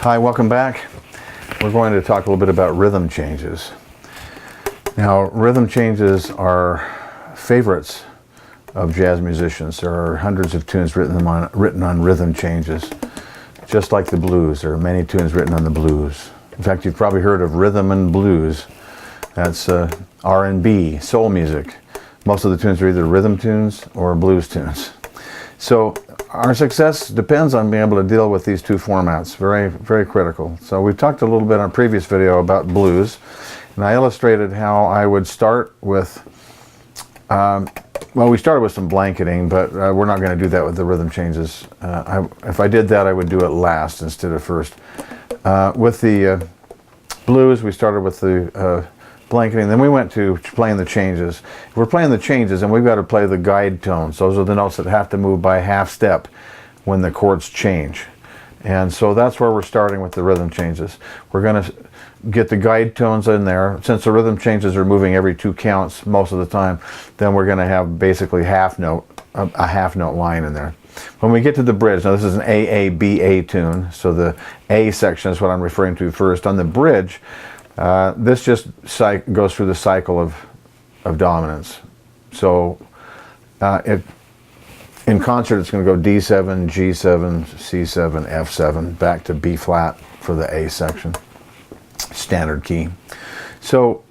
Hi, welcome back. We're going to talk a little bit about rhythm changes. Now, rhythm changes are favorites of jazz musicians. There are hundreds of tunes written on rhythm changes. Just like the blues, there are many tunes written on the blues. In fact, you've probably heard of rhythm and blues. That's R&B, soul music. Most of the tunes are either rhythm tunes or blues tunes. So our success depends on being able to deal with these two formats. Very, very critical. So we talked a little bit on a previous video about blues, and I illustrated how I would start with, well, we started with some blanketing, but we're not going to do that with the rhythm changes. If I did that, I would do it last instead of first. With the blues, we started with the blanketing, then we went to playing the changes. If we're playing the changes, and we've got to play the guide tones. Those are the notes that have to move by half step when the chords change. And so that's where we're starting with the rhythm changes. We're going to get the guide tones in there. Since the rhythm changes are moving every 2 counts most of the time, then we're going to have basically a half note line in there. When we get to the bridge, now this is an AABA tune, so the A section is what I'm referring to first. On the bridge, this just goes through the cycle of dominance. So in concert, it's going to go D7, G7, C7, F7, back to B flat for the A section, standard key. So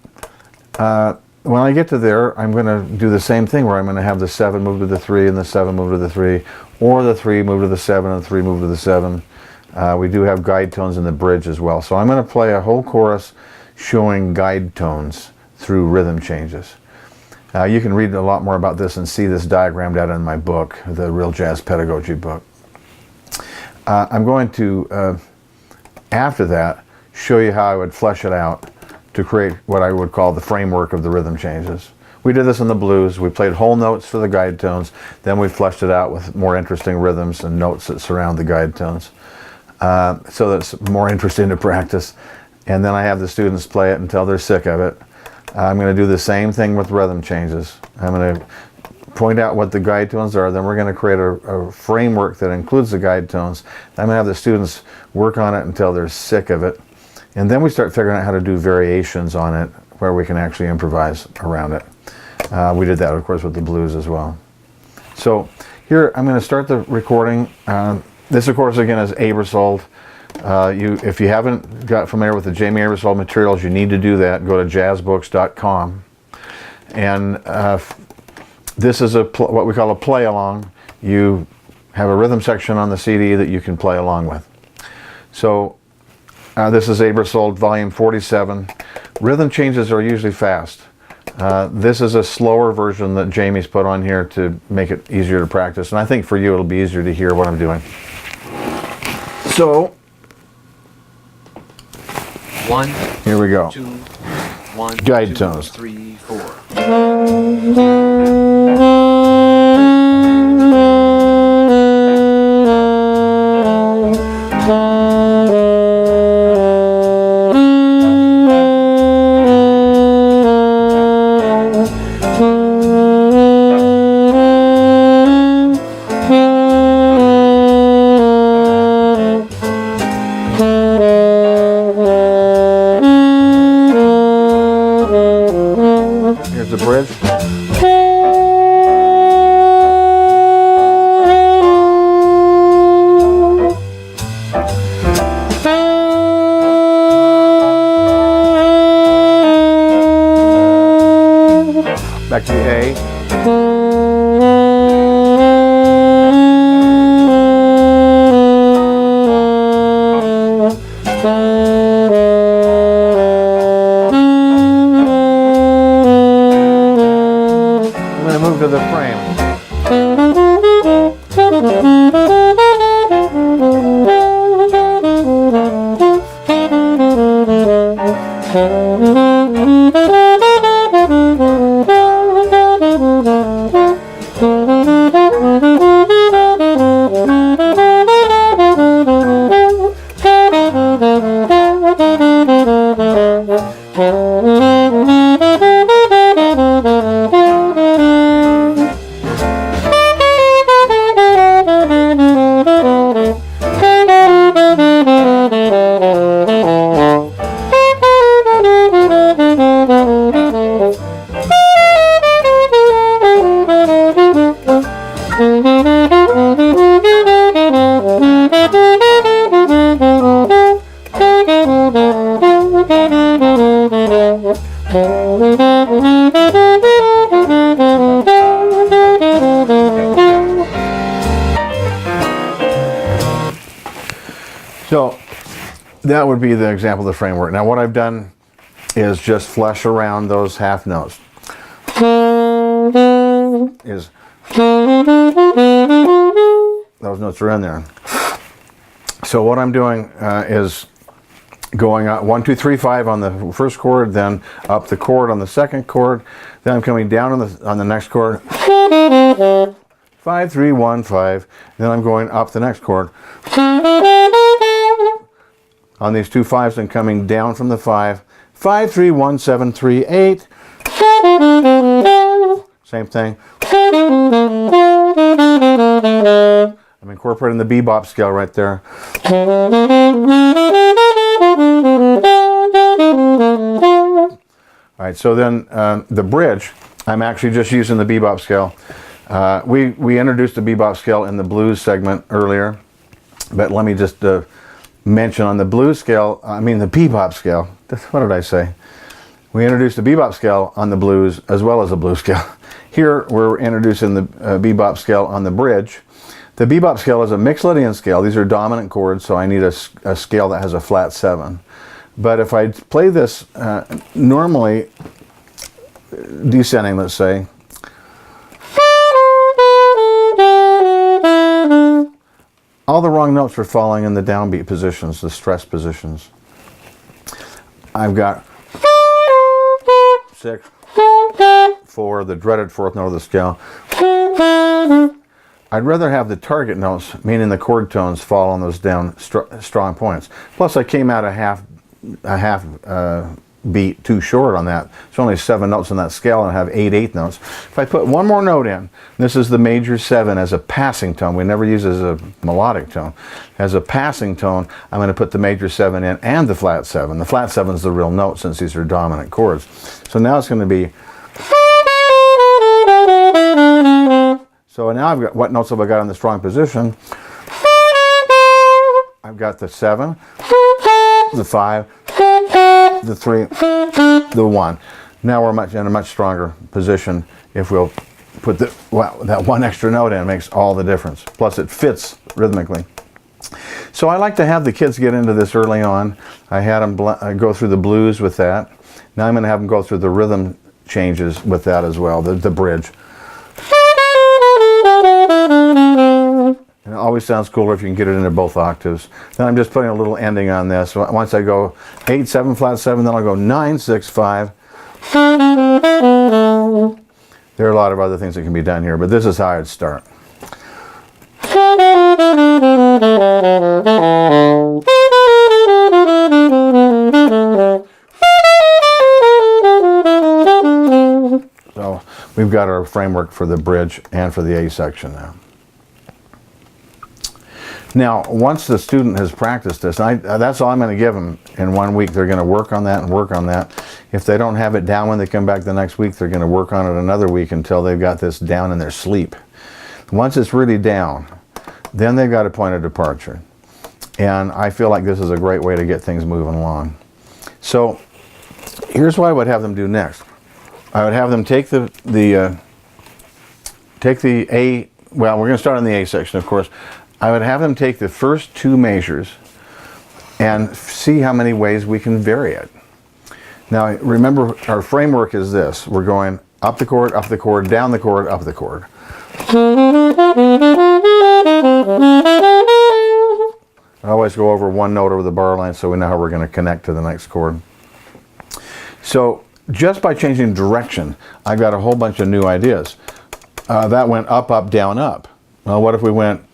when I get to there, I'm going to do the same thing where I'm going to have the 7 move to the 3 and the 7 move to the 3, or the 3 move to the 7 and the 3 move to the 7. We do have guide tones in the bridge as well. So I'm going to play a whole chorus showing guide tones through rhythm changes. You can read a lot more about this and see this diagrammed out in my book, the Real Jazz Pedagogy book. I'm going to, after that, show you how I would flesh it out to create what I would call the framework of the rhythm changes. We did this in the blues. We played whole notes for the guide tones, then we fleshed it out with more interesting rhythms and notes that surround the guide tones. So that's more interesting to practice. And then I have the students play it until they're sick of it. I'm going to do the same thing with rhythm changes. I'm going to point out what the guide tones are, then we're going to create a framework that includes the guide tones. I'm going to have the students work on it until they're sick of it. And then we start figuring out how to do variations on it where we can actually improvise around it. We did that, of course, with the blues as well. So here I'm going to start the recording. This, of course, again, is Aebersold. If you haven't got familiar with the Jamie Aebersold materials, you need to do that. Go to jazzbooks.com. And this is what we call a play-along. You have a rhythm section on the CD that you can play along with. So this is Aebersold Volume 47. Rhythm changes are usually fast. This is a slower version that Jamie's put on here to make it easier to practice. And I think for you it'll be easier to hear what I'm doing. So, 1, here we go. 2, 1, Guide 2, tones. 3, 4. Here's the bridge. Back to the A. So that would be the example of the framework. Now what I've done is just flesh around those half notes. Those notes are in there. So what I'm doing is going up 1, 2, 3, 5 on the first chord, then up the chord on the second chord, then I'm coming down on the next chord. 5, 3, 1, 5. Then I'm going up the next chord on these two fives and coming down from the 5. 5, 3, 1, 7, 3, 8. Same thing. I'm incorporating the bebop scale right there. All right, so then the bridge, I'm actually just using the bebop scale. We introduced the bebop scale in the blues segment earlier, but let me just mention on the blues scale, the bebop scale. What did I say? We introduced the bebop scale on the blues as well as the blues scale. Here we're introducing the bebop scale on the bridge. The bebop scale is a Mixolydian scale. These are dominant chords, so I need a scale that has a flat 7. But if I play this normally, descending, let's say, all the wrong notes are falling in the downbeat positions, the stress positions. I've got 6, 4, the dreaded fourth note of the scale. I'd rather have the target notes, meaning the chord tones, fall on those down strong points. Plus, I came out a half beat too short on that. It's only 7 notes on that scale, and I have 8 eighth notes. If I put one more note in, this is the major 7 as a passing tone. We never use it as a melodic tone. As a passing tone, I'm going to put the major 7 in and the flat 7. The flat 7 is the real note since these are dominant chords. So now it's going to be. So now I've got, what notes have I got in the strong position? I've got the 7, the 5, the 3, the 1. Now we're in a much stronger position if we'll put that one extra note in. It makes all the difference. Plus it fits rhythmically. So I like to have the kids get into this early on. I had them go through the blues with that. Now I'm going to have them go through the rhythm changes with that as well, the bridge. And it always sounds cooler if you can get it into both octaves. Then I'm just putting a little ending on this. Once I go 8, 7, flat 7, then I'll go 9, 6, 5. There are a lot of other things that can be done here, but this is how I'd start. So we've got our framework for the bridge and for the A section now. Now, once the student has practiced this, that's all I'm going to give them in 1 week. They're going to work on that and work on that. If they don't have it down when they come back the next week, they're going to work on it another week until they've got this down in their sleep. Once it's really down, then they've got a point of departure. And I feel like this is a great way to get things moving along. So here's what I would have them do next. I would have them take the A, well, we're going to start on the A section, of course. I would have them take the first 2 measures and see how many ways we can vary it. Now, remember, our framework is this. We're going up the chord, down the chord, up the chord. I always go over one note over the bar line so we know how we're going to connect to the next chord. So just by changing direction, I've got a whole bunch of new ideas. That went up, up, down, up. Well, what if we went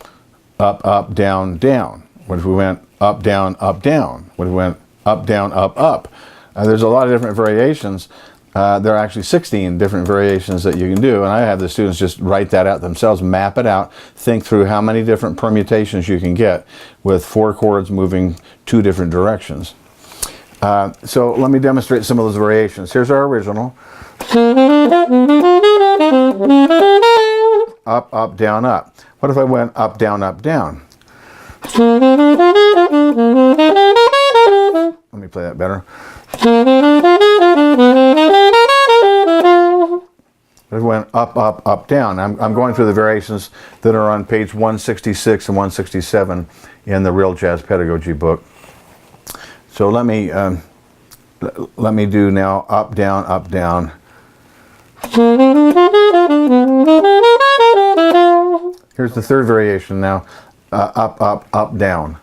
up, up, down, down? What if we went up, down, up, down? What if we went up, down, up, up? There's a lot of different variations. There are actually 16 different variations that you can do, and I have the students just write that out themselves, map it out, think through how many different permutations you can get with 4 chords moving 2 different directions. So let me demonstrate some of those variations. Here's our original. Up, up, down, up. What if I went up, down, up, down? Let me play that better. It went up, up, up, down. I'm going through the variations that are on page 166 and 167 in the Real Jazz Pedagogy book. So let me do now up, down, up, down. Here's the third variation now, up, up, up, down.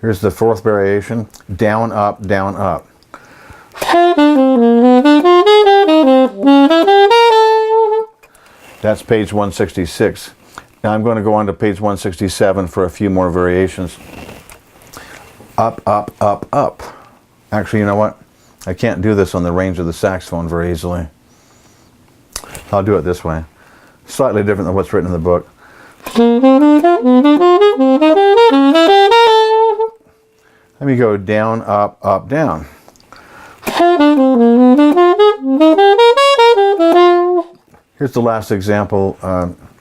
Here's the fourth variation, down, up, down, up. That's page 166. Now I'm going to go on to page 167 for a few more variations. Up, up, up, up. Actually, you know what? I can't do this on the range of the saxophone very easily. I'll do it this way. Slightly different than what's written in the book. Let me go down, up, up, down. Here's the last example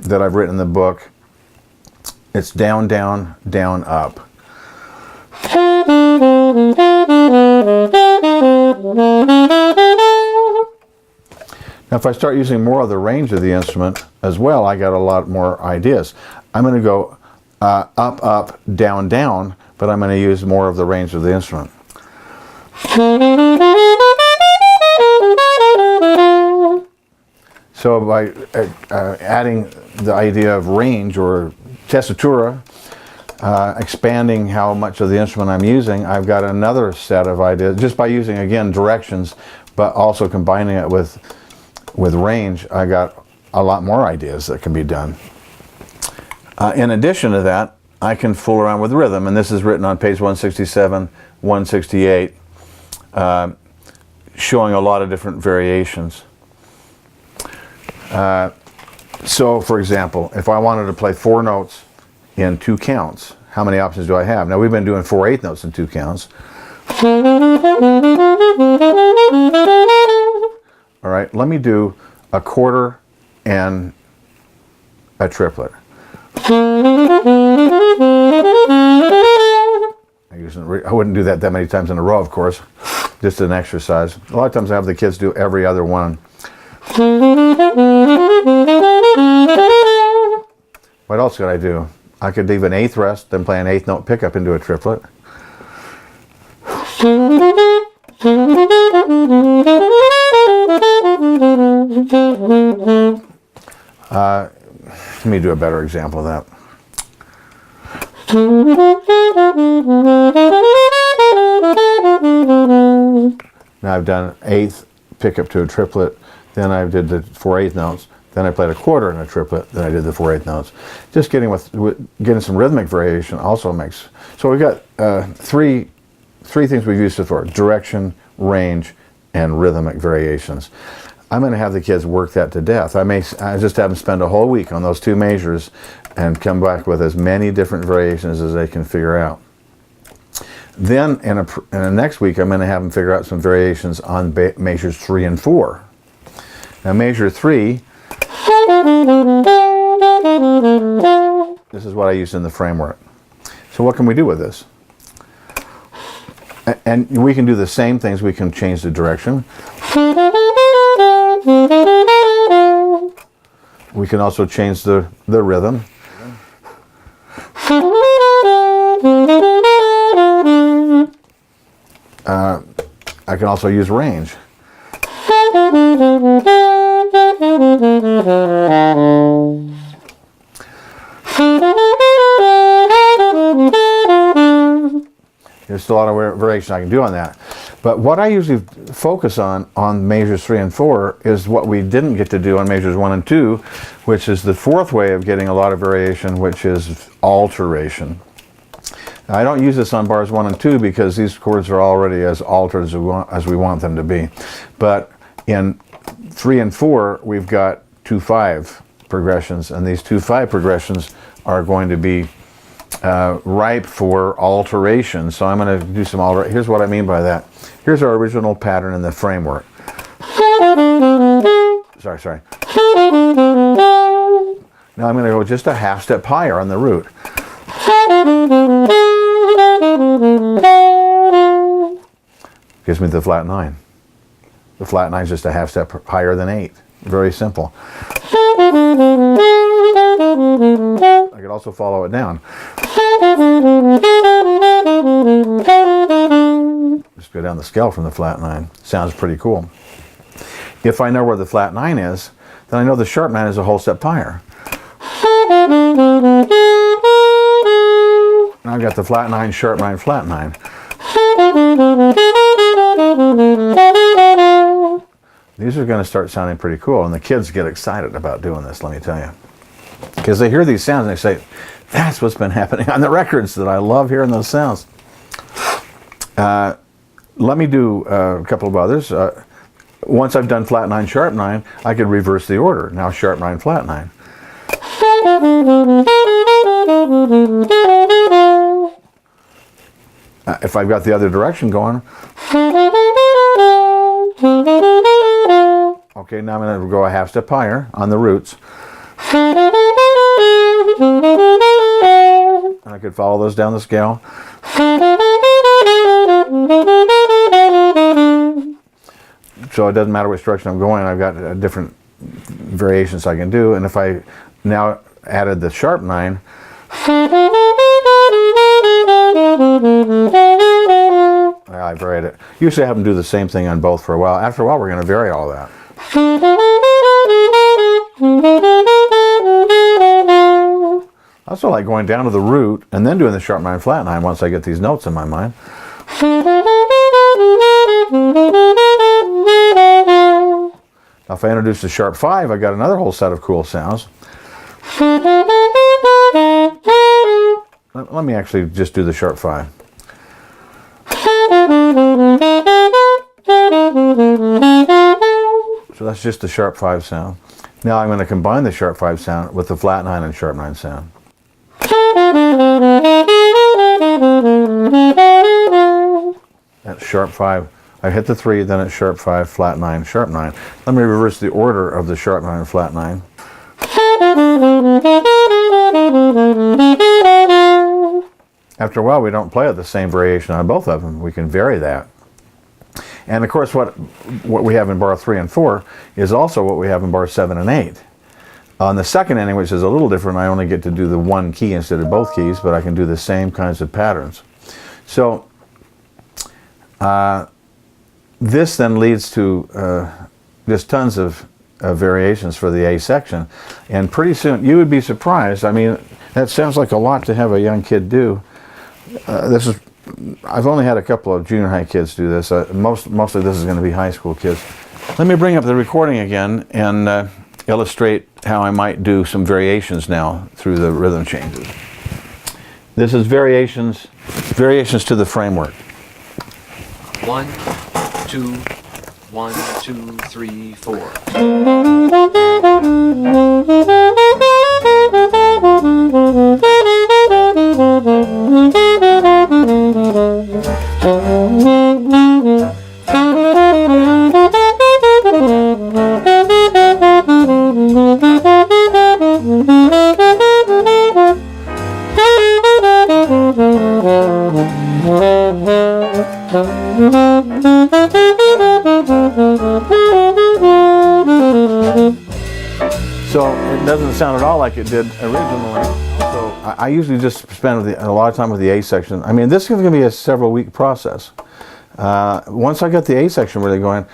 that I've written in the book. It's down, down, down, up. Now if I start using more of the range of the instrument as well, I got a lot more ideas. I'm going to go up, up, down, down, but I'm going to use more of the range of the instrument. So by adding the idea of range or tessitura, expanding how much of the instrument I'm using, I've got another set of ideas. Just by using, again, directions, but also combining it with range, I got a lot more ideas that can be done. In addition to that, I can fool around with rhythm, and this is written on page 167, 168, showing a lot of different variations. So, for example, if I wanted to play 4 notes in 2 counts, how many options do I have? Now, we've been doing 4/8 notes in 2 counts. All right, let me do a quarter and a triplet. I wouldn't do that many times in a row, of course, just an exercise. A lot of times I have the kids do every other one. What else could I do? I could leave an 8th rest, then play an 8th note pickup into a triplet. Let me do a better example of that. Now I've done 8th pickup to a triplet, then I did the 4/8 notes, then I played a quarter in a triplet, then I did the 4/8 notes. Just getting some rhythmic variation also makes. So we've got three things we've used it for: direction, range, and rhythmic variations. I'm going to have the kids work that to death. I just have them spend a whole week on those 2 measures and come back with as many different variations as they can figure out. Then in the next week, I'm going to have them figure out some variations on measures 3 and 4. Now measure 3, this is what I used in the framework. So what can we do with this? And we can do the same things. We can change the direction. We can also change the rhythm. I can also use range. There's still a lot of variation I can do on that. But what I usually focus on measures 3 and 4 is what we didn't get to do on measures 1 and 2, which is the 4th way of getting a lot of variation, which is alteration. Now, I don't use this on bars 1 and 2 because these chords are already as altered as we want them to be. But in 3 and 4, we've got 2/5 progressions, and these 2/5 progressions are going to be ripe for alteration. So I'm going to do some alteration. Here's what I mean by that. Here's our original pattern in the framework. Sorry. Now I'm going to go just a half step higher on the root. gives me the flat 9. The flat 9 is just a half step higher than 8. Very simple. I could also follow it down. Just go down the scale from the flat 9. Sounds pretty cool. If I know where the flat 9 is, then I know the sharp 9 is a whole step higher. Now I've got the flat 9, sharp 9, flat 9. These are going to start sounding pretty cool, and the kids get excited about doing this, let me tell you. Because they hear these sounds and they say, that's what's been happening on the records, that I love hearing those sounds. Let me do a couple of others. Once I've done flat 9, sharp 9, I could reverse the order. Now sharp 9, flat 9. If I've got the other direction going, okay, now I'm going to go a half step higher on the roots. And I could follow those down the scale. So it doesn't matter which direction I'm going, I've got different variations I can do. And if I now added the sharp 9, I varied it. Usually I have them do the same thing on both for a while. After a while, we're going to vary all that. I also like going down to the root and then doing the sharp 9, flat 9 once I get these notes in my mind. Now if I introduce the sharp 5, I've got another whole set of cool sounds. Let me actually just do the sharp 5. So that's just the sharp 5 sound. Now I'm going to combine the sharp 5 sound with the flat 9 and sharp 9 sound. That's sharp 5. I hit the 3, then it's sharp 5, flat 9, sharp 9. Let me reverse the order of the sharp 9 and flat 9. After a while, we don't play it the same variation on both of them. We can vary that. And of course, what we have in bar 3 and 4 is also what we have in bar 7 and 8. On the second ending, which is a little different, I only get to do the one key instead of both keys, but I can do the same kinds of patterns. So this then leads to just tons of variations for the A section. And pretty soon, you would be surprised. I mean, that sounds like a lot to have a young kid do. I've only had a couple of junior high kids do this. Mostly this is going to be high school kids. Let me bring up the recording again and illustrate how I might do some variations now through the rhythm changes. This is variations to the framework. 1, 2, 1, 2, 3, 4. So it doesn't sound at all like it did originally. So I usually just spend a lot of time with the A section. I mean, this is going to be a several week process. Once I get the A section really going,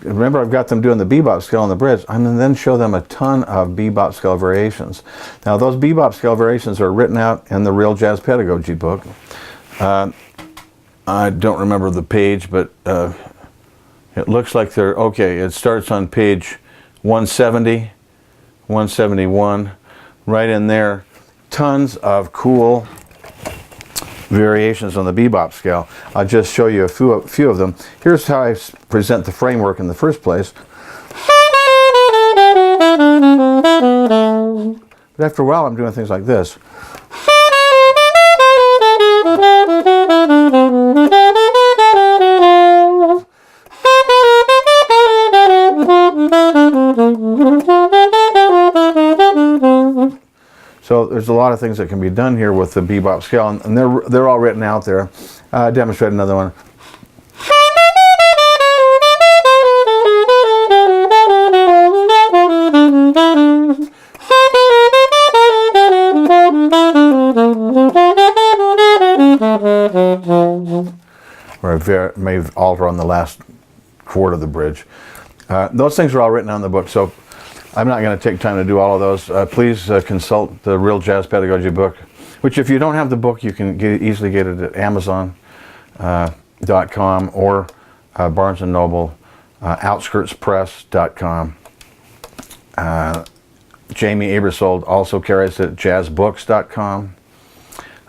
remember I've got them doing the bebop scale on the bridge, I'm going to then show them a ton of bebop scale variations. Now those bebop scale variations are written out in the Real Jazz Pedagogy book. I don't remember the page, but it looks like they're, okay, it starts on page 170, 171, right in there. Tons of cool variations on the bebop scale. I'll just show you a few of them. Here's how I present the framework in the first place. But after a while, I'm doing things like this. So there's a lot of things that can be done here with the bebop scale, and they're all written out there. Demonstrate another one. may alter on the last chord of the bridge. Those things are all written on the book, so I'm not going to take time to do all of those. Please consult the Real Jazz Pedagogy book, which if you don't have the book, you can easily get it at Amazon.com or Barnes & Noble, OutskirtsPress.com. Jamie Aebersold also carries it at jazzbooks.com,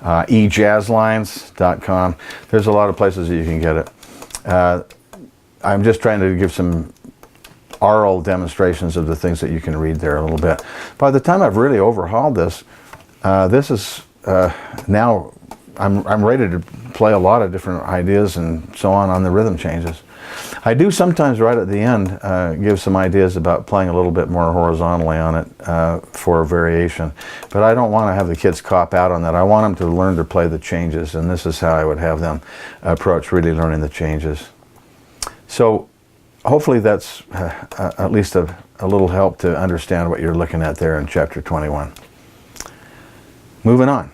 ejazzlines.com. There's a lot of places that you can get it. I'm just trying to give some oral demonstrations of the things that you can read there a little bit. By the time I've really overhauled this, this is now I'm ready to play a lot of different ideas and so on the rhythm changes. I do sometimes right at the end give some ideas about playing a little bit more horizontally on it for a variation, but I don't want to have the kids cop out on that. I want them to learn to play the changes, and this is how I would have them approach really learning the changes. So hopefully that's at least a little help to understand what you're looking at there in chapter 21. Moving on.